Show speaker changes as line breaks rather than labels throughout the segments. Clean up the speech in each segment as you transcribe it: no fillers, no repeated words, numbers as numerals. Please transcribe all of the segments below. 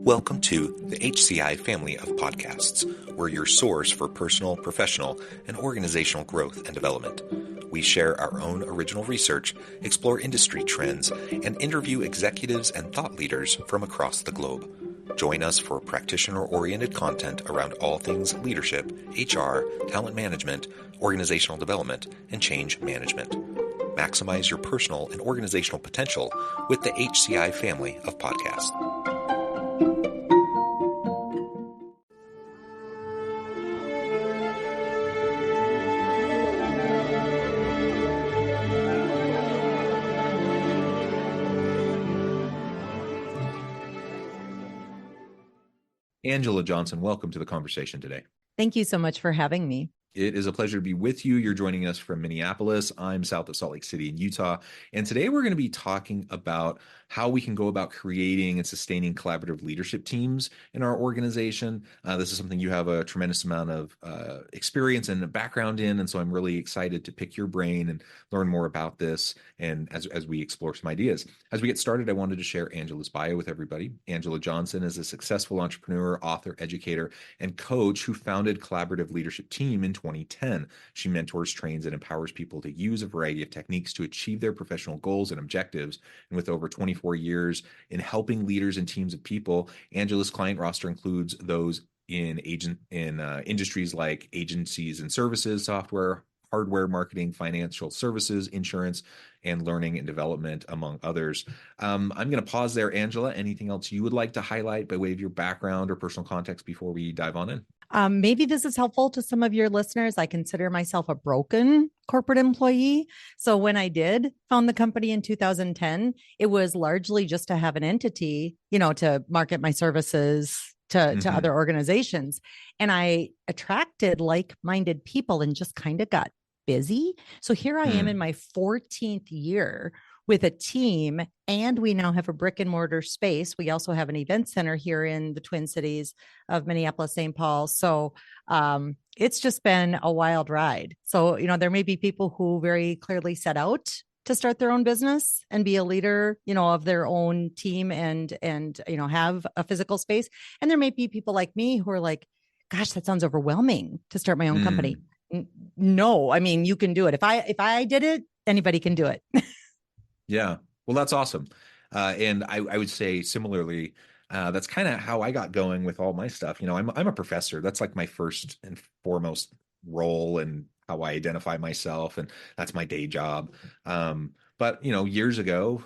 Welcome to the HCI family of podcasts. We're your source for personal, professional, and organizational growth and development. We share our own original research, explore industry trends, and interview executives and thought leaders from across the globe. Join us for practitioner-oriented content around all things leadership, HR, talent management, organizational development, and change management. Maximize your personal and organizational potential with the HCI family of podcasts. Angela Johnson, welcome to the conversation today.
Thank you so much for having me.
It is a pleasure to be with you. You're joining us from Minneapolis. I'm south of Salt Lake City in Utah. And today we're going to be talking about how we can go about creating and sustaining collaborative leadership teams in our organization. This is something you have a tremendous amount of experience and background in. And so I'm really excited to pick your brain and learn more about this. And as we explore some ideas. As we get started, I wanted to share Angela's bio with everybody. Angela Johnson is a successful entrepreneur, author, educator, and coach who founded Collaborative Leadership Team in 2010. She mentors, trains, and empowers people to use a variety of techniques to achieve their professional goals and objectives. And with over 24 years in helping leaders and teams of people, Angela's client roster includes those in industries like agencies and services, software, hardware, marketing, financial services, insurance, and learning and development, among others. I'm going to pause there, Angela. Anything else you would like to highlight by way of your background or personal context before we dive on in?
Maybe this is helpful to some of your listeners. I consider myself a broken corporate employee. So when I did found the company in 2010, it was largely just to have an entity, to market my services to other organizations. And I attracted like-minded people and just kind of got busy. So here I am in my 14th year with a team, and we now have a brick and mortar space. We also have an event center here in the Twin Cities of Minneapolis, St. Paul. So it's just been a wild ride. So, there may be people who very clearly set out to start their own business and be a leader, of their own team and have a physical space. And there may be people like me who are like, gosh, that sounds overwhelming to start my own company. No, I mean, you can do it. If I did it, anybody can do it.
Yeah. Well, that's awesome. And I would say similarly, that's kind of how I got going with all my stuff. I'm a professor. That's like my first and foremost role and how I identify myself. And that's my day job. But years ago,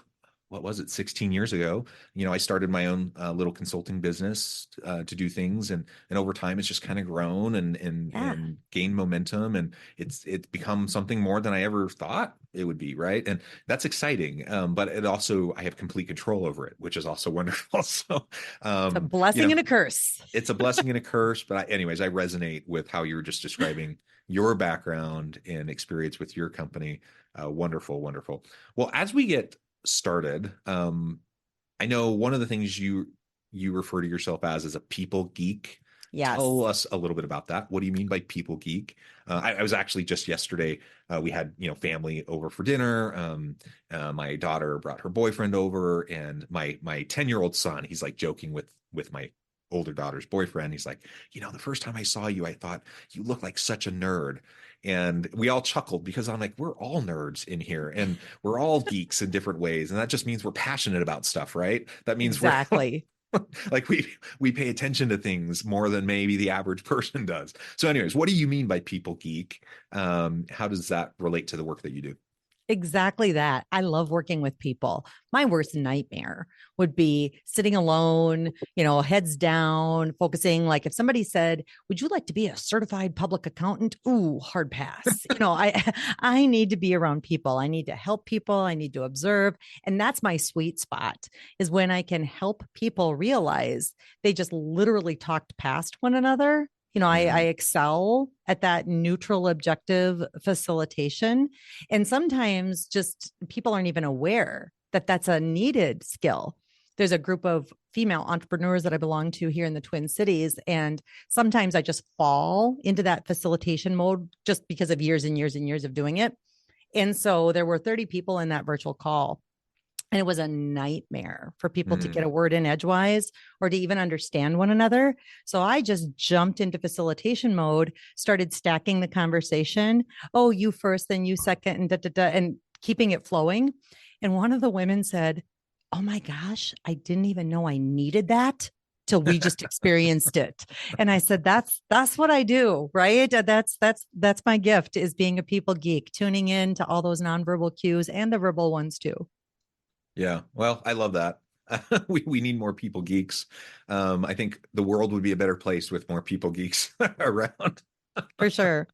what was it, 16 years ago, I started my own little consulting business to do things. And over time, it's just kind of grown and gained momentum. And it's become something more than I ever thought it would be. Right. And that's exciting. But it also, I have complete control over it, which is also wonderful. So
it's a blessing and a curse.
It's a blessing and a curse. But anyways, I resonate with how you were just describing your background and experience with your company. Wonderful, wonderful. Well, as we get started, I know one of the things you refer to yourself as a people geek.
Yes.
Tell us a little bit about that. What do you mean by people geek? I was actually just yesterday, we had, family over for dinner. My daughter brought her boyfriend over, and my 10-year-old son, he's like joking with my older daughter's boyfriend. He's like, the first time I saw you, I thought you look like such a nerd. And we all chuckled because I'm like, we're all nerds in here and we're all geeks in different ways. And that just means we're passionate about stuff, right? That means
exactly.
Like we pay attention to things more than maybe the average person does. So anyways, what do you mean by people geek? How does that relate to the work that you do?
Exactly that. I love working with people. My worst nightmare would be sitting alone, heads down, focusing. Like if somebody said, would you like to be a certified public accountant? Ooh, hard pass. I need to be around people. I need to help people. I need to observe. And that's my sweet spot, is when I can help people realize they just literally talked past one another. I excel at that neutral, objective facilitation. And sometimes just people aren't even aware that that's a needed skill. There's a group of female entrepreneurs that I belong to here in the Twin Cities. And sometimes I just fall into that facilitation mode just because of years and years and years of doing it. And so there were 30 people in that virtual call. And it was a nightmare for people to get
Mm.
a word in edgewise or to even understand one another. So I just jumped into facilitation mode, started stacking the conversation. Oh, you first, then you second, and da, da, da, and keeping it flowing. And one of the women said, "Oh my gosh, I didn't even know I needed that till we just experienced it." And I said, that's what I do, right? That's my gift, is being a people geek, tuning in to all those nonverbal cues and the verbal ones too.
Yeah. Well, I love that. We need more people geeks. I think the world would be a better place with more people geeks around.
For sure.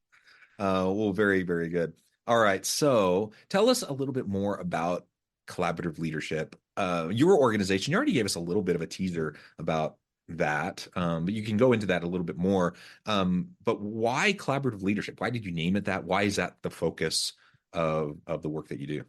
Well, very, very good. All right. So tell us a little bit more about collaborative leadership. Your organization, you already gave us a little bit of a teaser about that, but you can go into that a little bit more. But why collaborative leadership? Why did you name it that? Why is that the focus of the work that you do?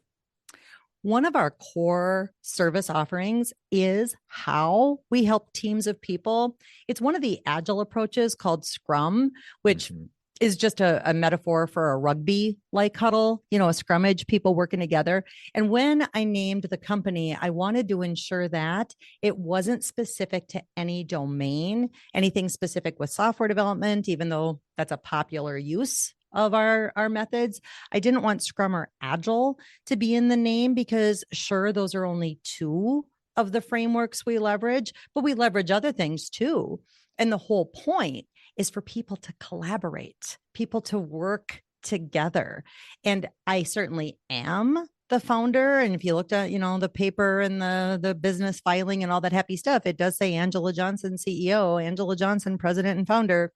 One of our core service offerings is how we help teams of people. It's one of the agile approaches called Scrum, which
Mhm.
is just a metaphor for a rugby like huddle, a scrummage, people working together. And when I named the company, I wanted to ensure that it wasn't specific to any domain, anything specific with software development, even though that's a popular use of our methods. I didn't want Scrum or Agile to be in the name because, sure, those are only two of the frameworks we leverage, but we leverage other things too. And the whole point is for people to collaborate, people to work together. And I certainly am the founder. And if you looked at, the paper and the business filing and all that happy stuff, it does say Angela Johnson, CEO, Angela Johnson, president and founder.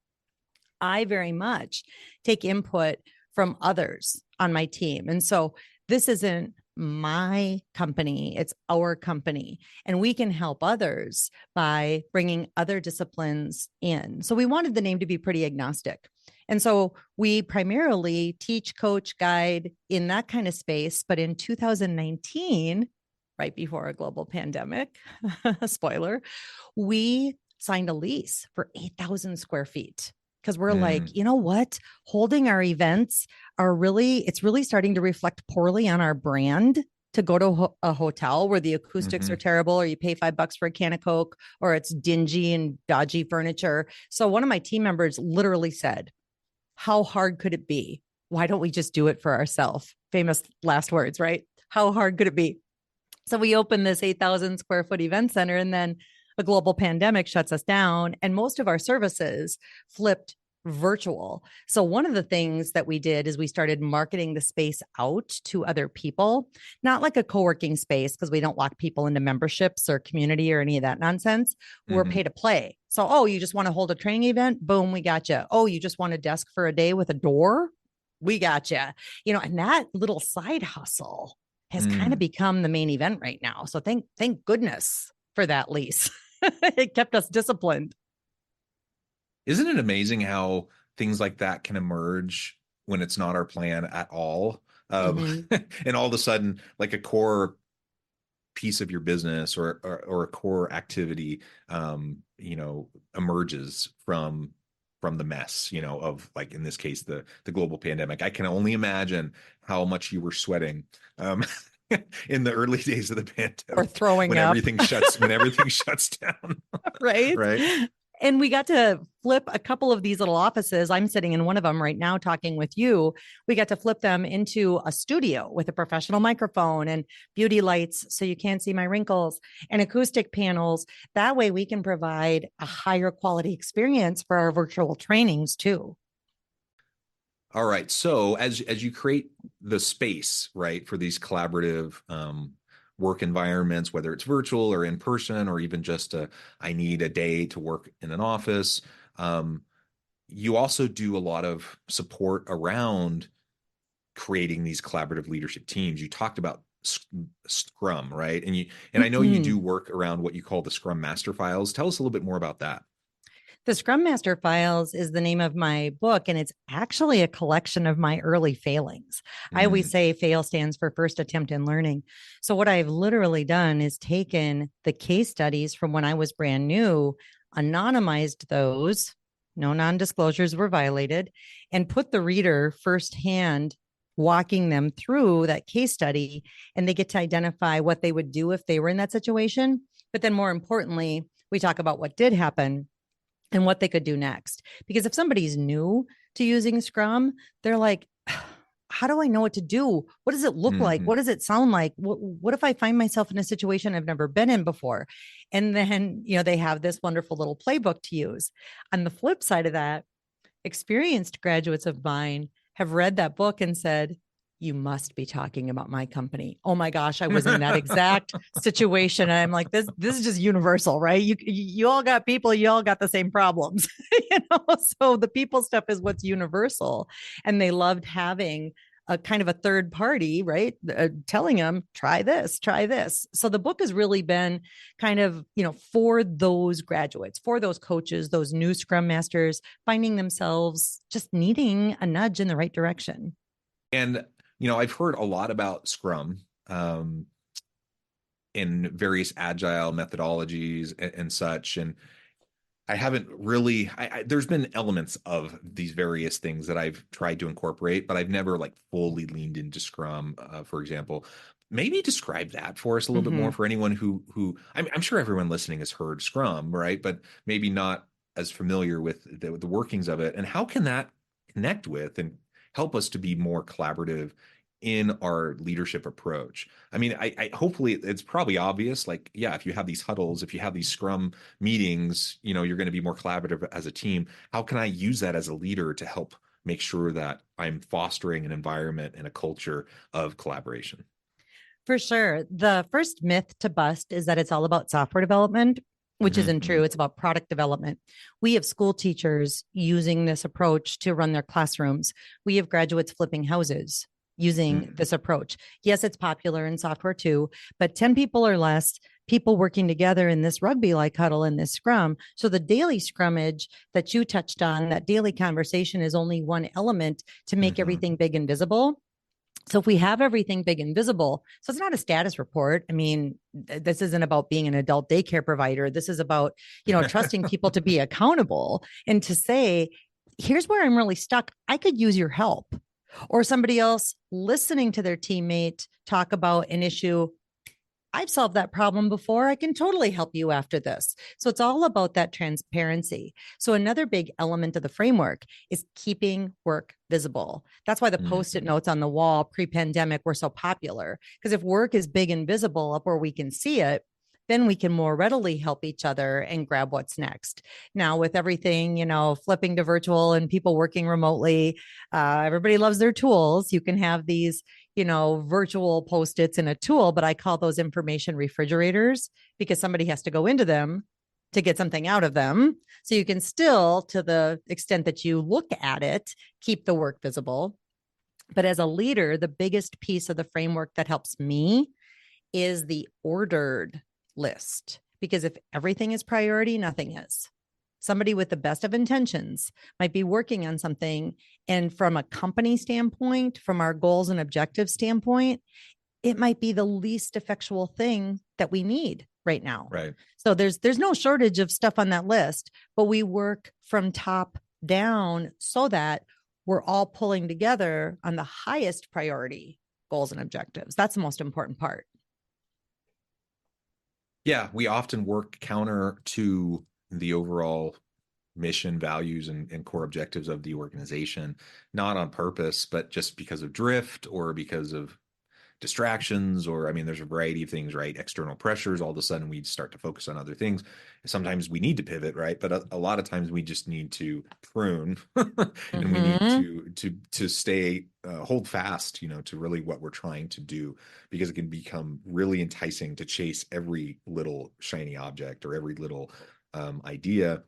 I very much take input from others on my team. And so this isn't my company, it's our company. And we can help others by bringing other disciplines in. So we wanted the name to be pretty agnostic. And so we primarily teach, coach, guide in that kind of space. But in 2019, right before a global pandemic, spoiler, we signed a lease for 8,000 square feet because we're like,
Mm.
you know what? Holding our events it's really starting to reflect poorly on our brand to go to a hotel where the acoustics are
Mhm.
terrible, or you pay $5 for a can of Coke, or it's dingy and dodgy furniture. So one of my team members literally said, "How hard could it be? Why don't we just do it for ourselves?" Famous last words, right? How hard could it be? So we opened this 8,000 square foot event center, and then a global pandemic shuts us down, and most of our services flipped virtual. So one of the things that we did is we started marketing the space out to other people, not like a co-working space, because we don't lock people into memberships or community or any of that nonsense. We're pay
Mhm.
to play. So, oh, you just want to hold a training event? Boom, we got you. Oh, you just want a desk for a day with a door? We got you. And that little side hustle has kind of
Mm.
become the main event right now. So thank goodness for that lease. It kept us disciplined.
Isn't it amazing how things like that can emerge when it's not our plan at all?
Mm-hmm.
And all of a sudden, like a core piece of your business or a core activity, emerges from the mess, of, like, in this case, the global pandemic. I can only imagine how much you were sweating, um, in the early days of the
Or
pandemic
throwing up.
when everything shuts down,
Right?
right?
And we got to flip a couple of these little offices. I'm sitting in one of them right now talking with you. We got to flip them into a studio with a professional microphone and beauty lights so you can't see my wrinkles, and acoustic panels. That way we can provide a higher quality experience for our virtual trainings too.
All right. So as you create the space, right, for these collaborative work environments, whether it's virtual or in person, or even just I need a day to work in an office, um, you also do a lot of support around creating these collaborative leadership teams. You talked about Scrum, right? And I know you
Mm-hmm.
do work around what you call the Scrum Master Files. Tell us a little bit more about that.
The Scrum Master Files is the name of my book, and it's actually a collection of my early failings. I always
Mm.
say FAIL stands for first attempt in learning. So, what I've literally done is taken the case studies from when I was brand new, anonymized those, no non disclosures were violated, and put the reader firsthand walking them through that case study, and they get to identify what they would do if they were in that situation. But then more importantly, we talk about what did happen and what they could do next. Because if somebody's new to using Scrum, they're like, how do I know what to do? What does it look like?
Hmm.
What does it sound like? What if I find myself in a situation I've never been in before? And then, they have this wonderful little playbook to use. On the flip side of that, experienced graduates of mine have read that book and said, you must be talking about my company. Oh my gosh, I was in that exact situation. And I'm like, this is just universal, right? You all got people, you all got the same problems. So the people stuff is what's universal. And they loved having a kind of a third party, right? Telling them, try this, try this. So the book has really been kind of, for those graduates, for those coaches, those new Scrum Masters, finding themselves just needing a nudge in the right direction.
And, I've heard a lot about Scrum in various agile methodologies and such. And I haven't really, there's been elements of these various things that I've tried to incorporate, but I've never like fully leaned into Scrum, for example. Maybe describe that for us a little bit more
Mm-hmm.
for anyone who I'm sure everyone listening has heard Scrum, right? But maybe not as familiar with the workings of it. And how can that connect with and help us to be more collaborative in our leadership approach? I mean, I hopefully it's probably obvious. Like, yeah, if you have these huddles, if you have these Scrum meetings, you're going to be more collaborative as a team. How can I use that as a leader to help make sure that I'm fostering an environment and a culture of collaboration?
For sure. The first myth to bust is that it's all about software development, which isn't
Mm-hmm.
true. It's about product development. We have school teachers using this approach to run their classrooms. We have graduates flipping houses using
Mm-hmm.
this approach. Yes, it's popular in software too, but 10 people or less, people working together in this rugby like huddle in this scrum. So the daily scrummage that you touched on, that daily conversation is only one element to make
Mm-hmm.
everything big and visible. So if we have everything big and visible, so it's not a status report. I mean, this isn't about being an adult daycare provider. This is about, trusting people to be accountable and to say, here's where I'm really stuck. I could use your help. Or somebody else listening to their teammate talk about an issue. I've solved that problem before. I can totally help you after this. So it's all about that transparency. So another big element of the framework is keeping work visible. That's why the post-it
Mm-hmm.
notes on the wall pre-pandemic were so popular. Because if work is big and visible up where we can see it, then we can more readily help each other and grab what's next. Now, with everything, flipping to virtual and people working remotely, everybody loves their tools. You can have these virtual post-its in a tool, but I call those information refrigerators because somebody has to go into them to get something out of them. So you can still, to the extent that you look at it, keep the work visible. But as a leader, the biggest piece of the framework that helps me is the ordered list. Because if everything is priority, nothing is. Somebody with the best of intentions might be working on something. And from a company standpoint, from our goals and objectives standpoint, it might be the least effectual thing that we need right now.
Right.
So there's no shortage of stuff on that list, but we work from top down so that we're all pulling together on the highest priority goals and objectives. That's the most important part.
Yeah, we often work counter to the overall mission, values, and core objectives of the organization, not on purpose, but just because of drift or because of distractions, or I mean, there's a variety of things, right? External pressures, all of a sudden we start to focus on other things. Sometimes we need to pivot, right? But a lot of times we just need to prune and we need
Mm-hmm.
to stay hold fast, to really what we're trying to do, because it can become really enticing to chase every little shiny object or every little idea.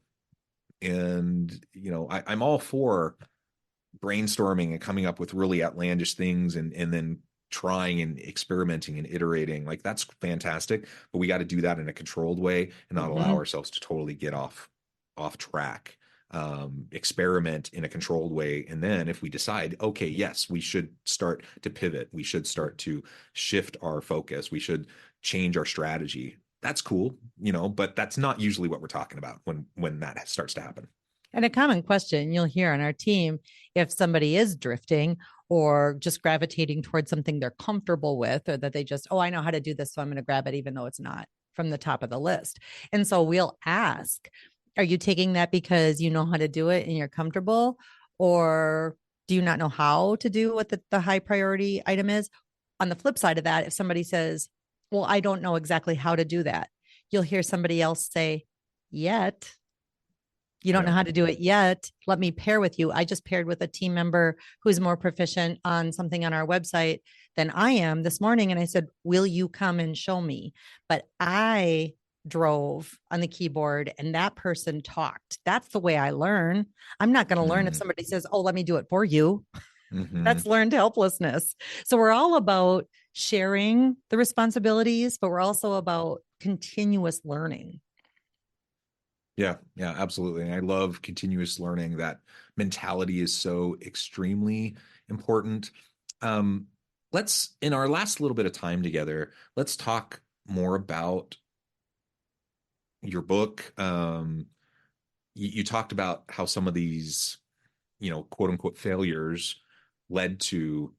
And I'm all for brainstorming and coming up with really outlandish things, and then trying and experimenting and iterating. Like, that's fantastic, but we got to do that in a controlled way and not allow
Mm-hmm.
ourselves to totally get off track. Experiment in a controlled way, and then if we decide, okay, yes, we should start to pivot, we should start to shift our focus, we should change our strategy, that's cool, but that's not usually what we're talking about when that starts to happen.
And a common question you'll hear on our team if somebody is drifting or just gravitating towards something they're comfortable with, or that they just, oh, I know how to do this, so I'm going to grab it, even though it's not from the top of the list. And so we'll ask, are you taking that because you know how to do it and you're comfortable? Or do you not know how to do what the high priority item is? On the flip side of that, if somebody says, well, I don't know exactly how to do that, you'll hear somebody else say, yet. You don't know
Yeah.
how to do it yet. Let me pair with you. I just paired with a team member who's more proficient on something on our website than I am this morning. And I said, will you come and show me? But I drove on the keyboard and that person talked. That's the way I learn. I'm not going to learn if
Mm.
somebody says, oh, let me do it for you.
Hmm.
That's learned helplessness. So we're all about sharing the responsibilities, but we're also about continuous learning.
Yeah, yeah, absolutely. And I love continuous learning. That mentality is so extremely important. Um, let's, in our last little bit of time together, let's talk more about your book. You talked about how some of these, quote unquote failures led to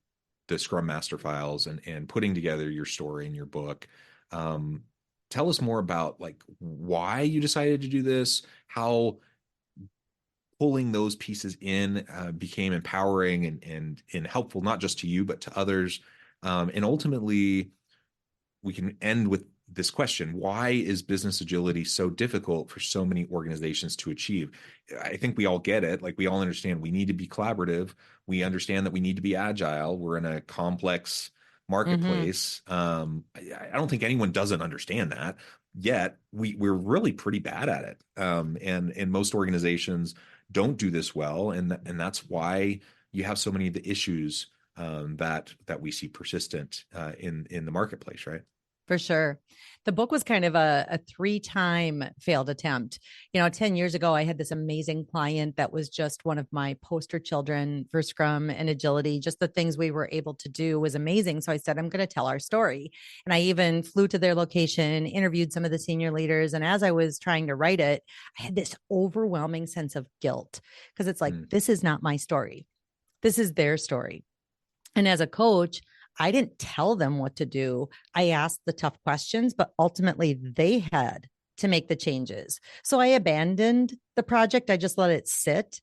the Scrum Master files and putting together your story in your book. Um, tell us more about like why you decided to do this, how pulling those pieces in became empowering and helpful not just to you but to others. And ultimately, we can end with this question: why is business agility so difficult for so many organizations to achieve? I think we all get it. Like, we all understand we need to be collaborative. We understand that we need to be agile. We're in a complex
Mm-hmm.
marketplace. I don't think anyone doesn't understand that. Yet we're really pretty bad at it. And most organizations don't do this well, and that's why you have so many of the issues that we see persistent in the marketplace, right?
For sure. The book was kind of a three-time failed attempt. 10 years ago, I had this amazing client that was just one of my poster children for Scrum and agility. Just the things we were able to do was amazing. So I said, I'm going to tell our story. And I even flew to their location, interviewed some of the senior leaders. And as I was trying to write it, I had this overwhelming sense of guilt because it's like,
Mm,
this is not my story. This is their story. And as a coach, I didn't tell them what to do. I asked the tough questions, but ultimately they had to make the changes. So I abandoned the project. I just let it sit.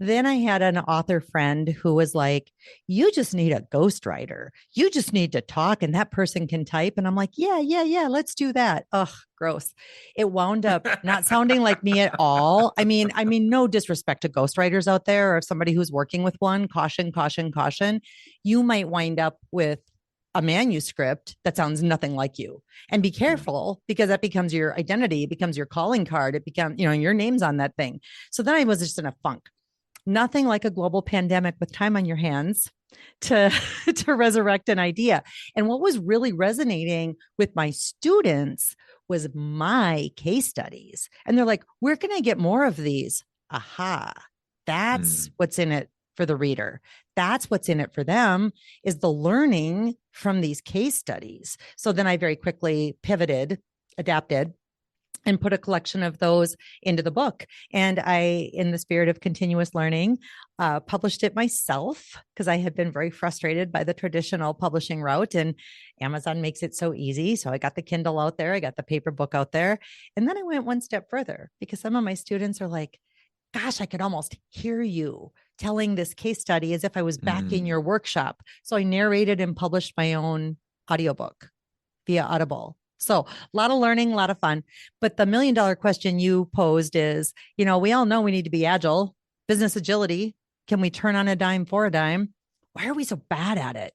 Then I had an author friend who was like, you just need a ghostwriter. You just need to talk and that person can type. And I'm like, yeah, yeah, yeah, let's do that. Ugh, gross. It wound up not sounding like me at all. I mean, no disrespect to ghostwriters out there or somebody who's working with one. Caution, caution, caution. You might wind up with a manuscript that sounds nothing like you, and be
mm,
careful because that becomes your identity, it becomes your calling card, it becomes, your name's on that thing. So then I was just in a funk. Nothing like a global pandemic with time on your hands to to resurrect an idea. And what was really resonating with my students was my case studies, and they're like, where can I get more of these? Aha, that's
mm,
what's in it for the reader. That's what's in it for them, is the learning from these case studies. So then I very quickly pivoted, adapted, and put a collection of those into the book. And I, in the spirit of continuous learning, published it myself because I had been very frustrated by the traditional publishing route. And Amazon makes it so easy. So I got the Kindle out there, I got the paper book out there. And then I went one step further because some of my students are like, gosh, I could almost hear you telling this case study as if I was back in
mm.
your workshop. So I narrated and published my own audiobook via Audible. So a lot of learning, a lot of fun. But the $1 million question you posed is, we all know we need to be agile, business agility. Can we turn on a dime for a dime? Why are we so bad at it?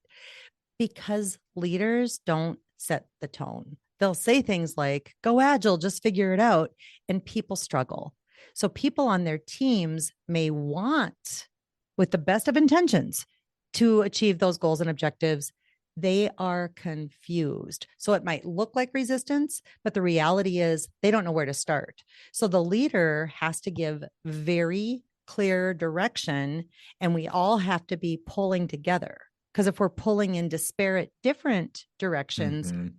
Because leaders don't set the tone. They'll say things like, go agile, just figure it out. And people struggle. So people on their teams may want, with the best of intentions, to achieve those goals and objectives. They are confused. So it might look like resistance, but the reality is they don't know where to start. So the leader has to give very clear direction, and we all have to be pulling together. Because if we're pulling in disparate, different directions,
Mhm.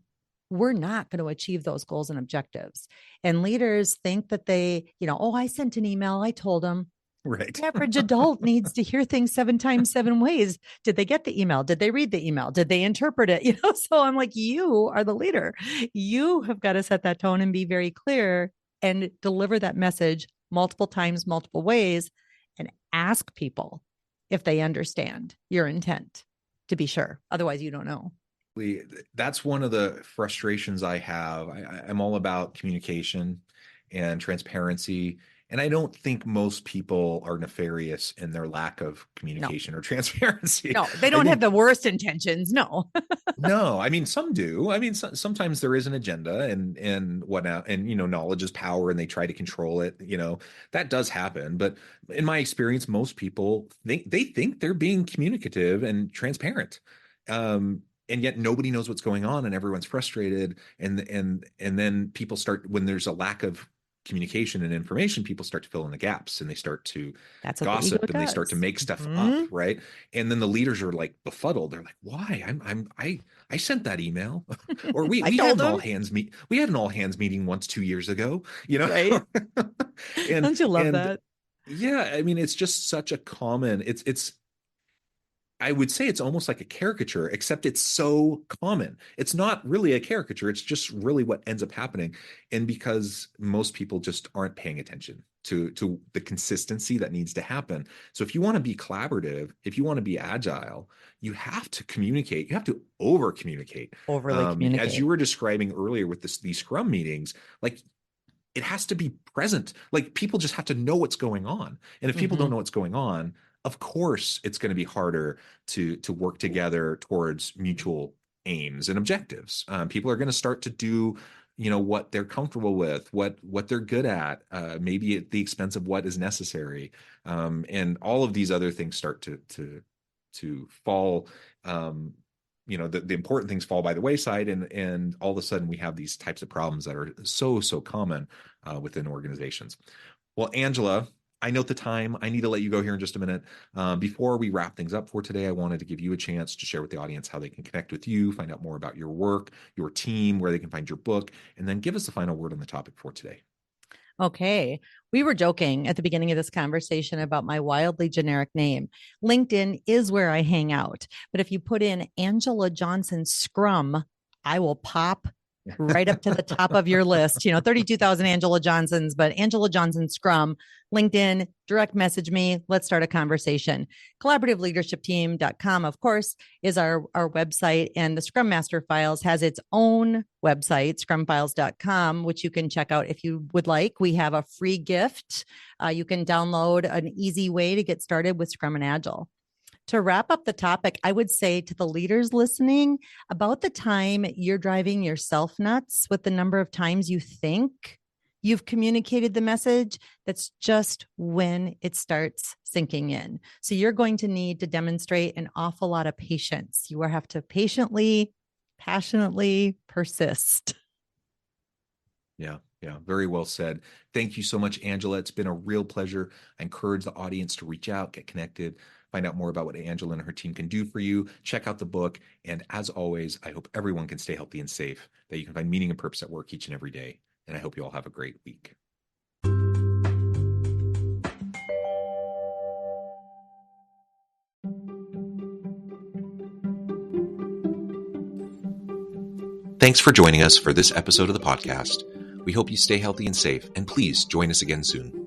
we're not going to achieve those goals and objectives. And leaders think that they, oh, I sent an email, I told them.
Right.
The average adult needs to hear things 7 times, 7 ways. Did they get the email? Did they read the email? Did they interpret it? So I'm like, you are the leader. You have got to set that tone and be very clear and deliver that message multiple times, multiple ways, and ask people if they understand your intent to be sure. Otherwise, you don't know.
That's one of the frustrations I have. I'm all about communication and transparency. And I don't think most people are nefarious in their lack of
No,
communication or transparency.
no, they
I
don't have
think
the worst intentions. No.
no, I mean some do. I mean sometimes there is an agenda and whatnot, and knowledge is power, and they try to control it. That does happen. But in my experience, most people think they're being communicative and transparent. And yet nobody knows what's going on, and everyone's frustrated. And then people start, when there's a lack of communication and information, people start to fill in the gaps, and they start to
That's what the ego
gossip, and they start to
does.
make stuff up,
Mhm.
right? And then the leaders are like befuddled. They're like, "Why? I sent that email, or we
I
we had
told
an all
them,
hands meet we had an all hands meeting once 2 years ago,
right?
and
Don't you love
and
that?
yeah, I mean it's just such a common. It's I would say it's almost like a caricature, except it's so common. It's not really a caricature. It's just really what ends up happening. And because most people just aren't paying attention to the consistency that needs to happen. So if you want to be collaborative, if you want to be agile, you have to communicate. You have to over communicate.
Overly
As you
communicate.
were describing earlier with these Scrum meetings, like it has to be present. Like people just have to know what's going on. And if people don't
Hmm.
know what's going on, of course it's going to be harder to work together towards mutual aims and objectives. People are going to start to do what they're comfortable with, what they're good at, maybe at the expense of what is necessary, and all of these other things start to fall. The important things fall by the wayside, and all of a sudden we have these types of problems that are so common within organizations. Well, Angela, I note the time. I need to let you go here in just a minute. Before we wrap things up for today, I wanted to give you a chance to share with the audience how they can connect with you, find out more about your work, your team, where they can find your book, and then give us the final word on the topic for today.
Okay. We were joking at the beginning of this conversation about my wildly generic name. LinkedIn is where I hang out. But if you put in Angela Johnson Scrum, I will pop right up to the top of your list. 32,000 Angela Johnsons, but Angela Johnson Scrum, LinkedIn, direct message me. Let's start a conversation. Collaborativeleadershipteam.com, of course, is our website, and the Scrum Master Files has its own website, scrumfiles.com, which you can check out if you would like. We have a free gift. You can download an easy way to get started with Scrum and Agile. To wrap up the topic, I would say to the leaders listening, about the time you're driving yourself nuts with the number of times you think you've communicated the message, that's just when it starts sinking in. So you're going to need to demonstrate an awful lot of patience. You will have to patiently, passionately persist.
Yeah, yeah, very well said. Thank you so much, Angela. It's been a real pleasure. I encourage the audience to reach out, get connected, find out more about what Angela and her team can do for you. Check out the book. And as always, I hope everyone can stay healthy and safe, that you can find meaning and purpose at work each and every day. And I hope you all have a great week. Thanks for joining us for this episode of the podcast. We hope you stay healthy and safe, and please join us again soon.